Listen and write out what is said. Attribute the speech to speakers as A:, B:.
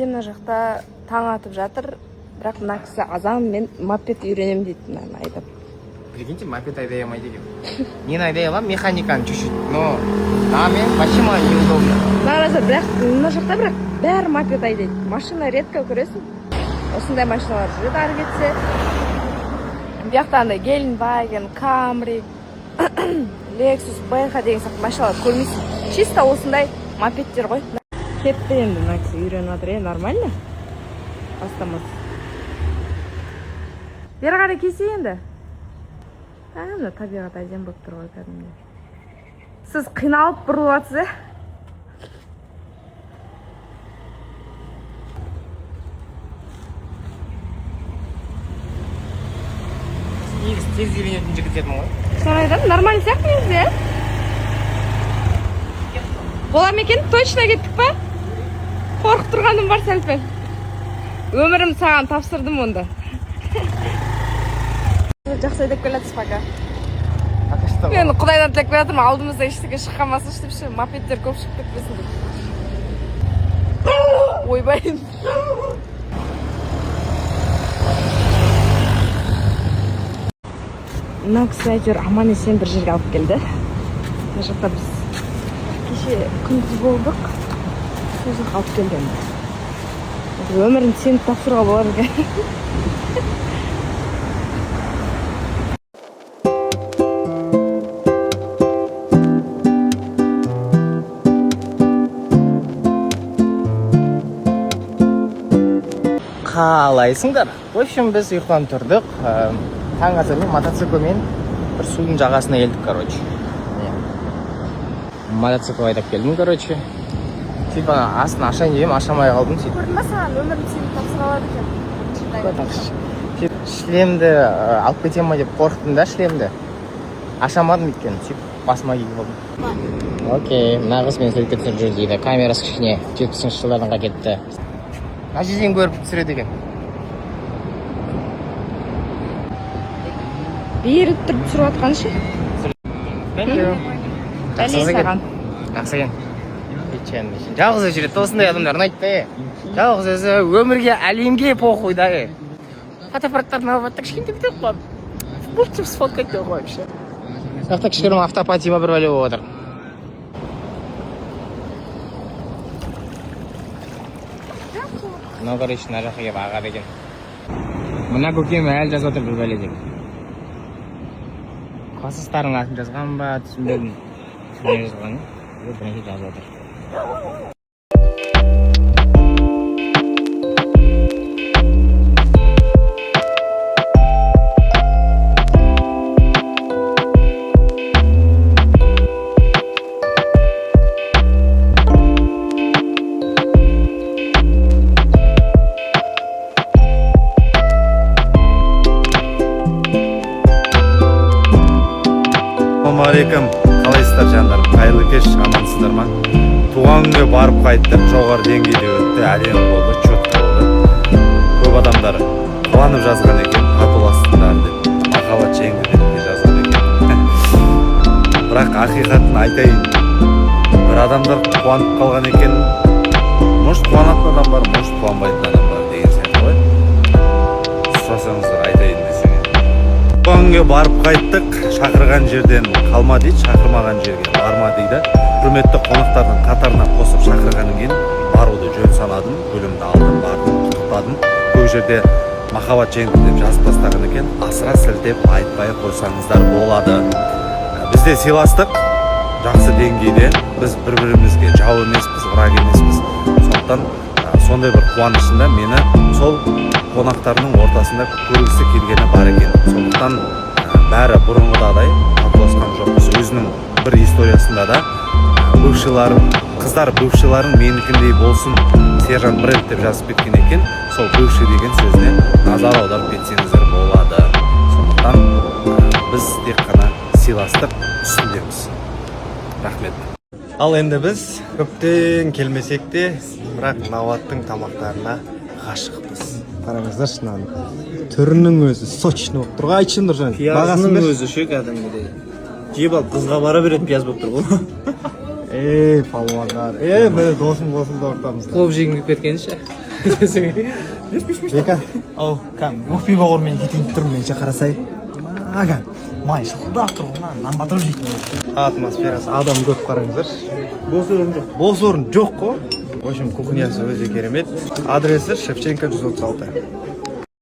A: бізде мына жақта таң атып жатыр, бірақ мына кісі азан мен мопед үйренем дейді, мынаны айдап.
B: Прикиньте, мопед айдай алмайды екен. Мен айдай аламын, механиканы чуть-чуть, но нами машина неудобно.
A: Бірақ мына жақта бірақ бәрі мопед айдайды. Машина редко көресің. Осындай машиналар жүреді ары кетсе. Bu yoqda андай Gelenwagen, Camry, Lexus, BMX деген сияқты машиналар көрмейсің. Чисто осындай мопедтер ғой. Кетті енді мына кісі үйреніп жатыр, нормально. Бастамас. Бері қарай кесе енді. Мына табиғат әдемі болып тұр ғой кәдімгідей. Сіз қиналып бұрылып жатсыз,
B: Негізі тез үйренетін жігіт едім ғой.
A: Соны айтамын, нормально сияқты негізі, Бола ма екен? Точно кеттік па? Қорқып тұрғаным бар сәлпен. Өмірім саған тапсырдым онда. Жақсы айдап келатсыз пока. Мен Құдайдан тілеп келатырмын, алдымызда ештеңе шыққанмасын деп ше, мопедтер көп шығып кетпесін деп. Ойбай. Мына кісі әйтеуір аман-есен бір жерге алып келді. Мына жақта біз кеше күндіз болдық. Сол жаққа алып келді енді. Өмірін сеніп тапсыруға болар екен.
B: Қалайсыңдар? В общем, біз ұйықтан тұрдық. Таң азанмен мотоциклмен бір судың жағасына келдік, короче. Мотоцикл айдап келдім, короче. Сөйтіп астын ашайын деймін, ашамай қалдым.
A: Көрдің ба саған өмірін сеніп тапсыра алады екен.
B: Шлемді алып кетем ма деп қорықтым да, шлемді. Ашамадым екен, сөйтіп басыма киіп қалдым. Окей, мына қыз мен суретке түсіріп жүр дейді. Камерасы кішкене 70-ші жылдарға кетті. Әжеден көріп түсіреді екен.
A: Беріп тұрып түсіріп атқан ше?
B: Жақсы екен. Жалғыз жүреді, осындай адамдар ұнайды. Жалғыз өзі өмірге, әлемге похуй да. Фотоаппараттарын алып атты, кішкентай бітіп қойып. Бұлтып сфоткать деп қойып ше. Жақта кішкентай автопатима бір бәле болып отыр. Мына короче, мына жаққа келіп аға деген. Мына көкем әлі жазып отыр бір бәле деп. Классыстарың атын жазған ба, түсінбедім. Түсінбей жазған, бірінші жазып отыр.
C: Ассалаумағалейкум, қалайсыздар жандарым, қайырлы кеш, амансыздар ма? Туған күнге барып қайттық, жоғары деңгейде өтті, әлем болды, четко болды. Көп адамдар қуанып жазған екен, татуластыңдар деп, махаббат жеңді деп жазған екен. Бірақ ақиқатын айтайын, бір адамдар қуанып қалған екен, может қуанатын адам бар, может қуанбайтын адам бар деген сияқты ғой. Сұрасаңыздар айтайын десең. Туған күнге барып қайттық, шақырған жерден қалма дейді, шақырмаған жерге барма дейді. Құрметті қонақтардың қатарына қосып шақырғаннан кейін баруды жөн санадым, бөлімді алдым, бардым, құттықтадым. Көп жерде махаббат жеңді деп жазып тастаған екен, асыра сілтеп айтпай қойсаңыздар болады. Бізде сыйластық жақсы деңгейде, біз бір-бірімізге жау емеспіз, враг емеспіз. Сондықтан сондай бір қуанышында мені сол қонақтарының ортасында көргісі келгені бар екен. Сондықтан бәрі бұрынғыдай татуласқан жоқпыз. Өзінің бір историясында да қыздар бывшыларың менікіндей болсын, сержант бренд деп жазып кеткен екен. Сол бывший деген сөзіне назар аударып кетсеңіздер болады. Сондықтан біз тек қана сыйластық үстіндеміз. Рахмет.
D: Ал енді біз көптен келмесек те, бірақ Наваттың тамақтарына ғашықпыз. Қараңыздар шынан. Түрінің өзі сочный болып тұр. Айтшы Нұржан.
E: Пиязының өзі ше кәдімгідей. Жеп алып қызға бара беретін пияз болып тұр ғой.
D: Палуандар. Міне досым да ортамызда.
E: Қуып жегім келіп кеткен ше.
D: Бека.
E: Ау, кәм, өкпе бауырмен кетейін деп тұрмын, менше қарасай. Ага, май шылдап тұр, нан батырып жейтін.
D: Атмосферасы адам көп қараңыздаршы.
E: Бос орын жоқ.
D: Бос орын жоқ қой. В общем, кухнясы өте керемет. Адресі Шевченко 136.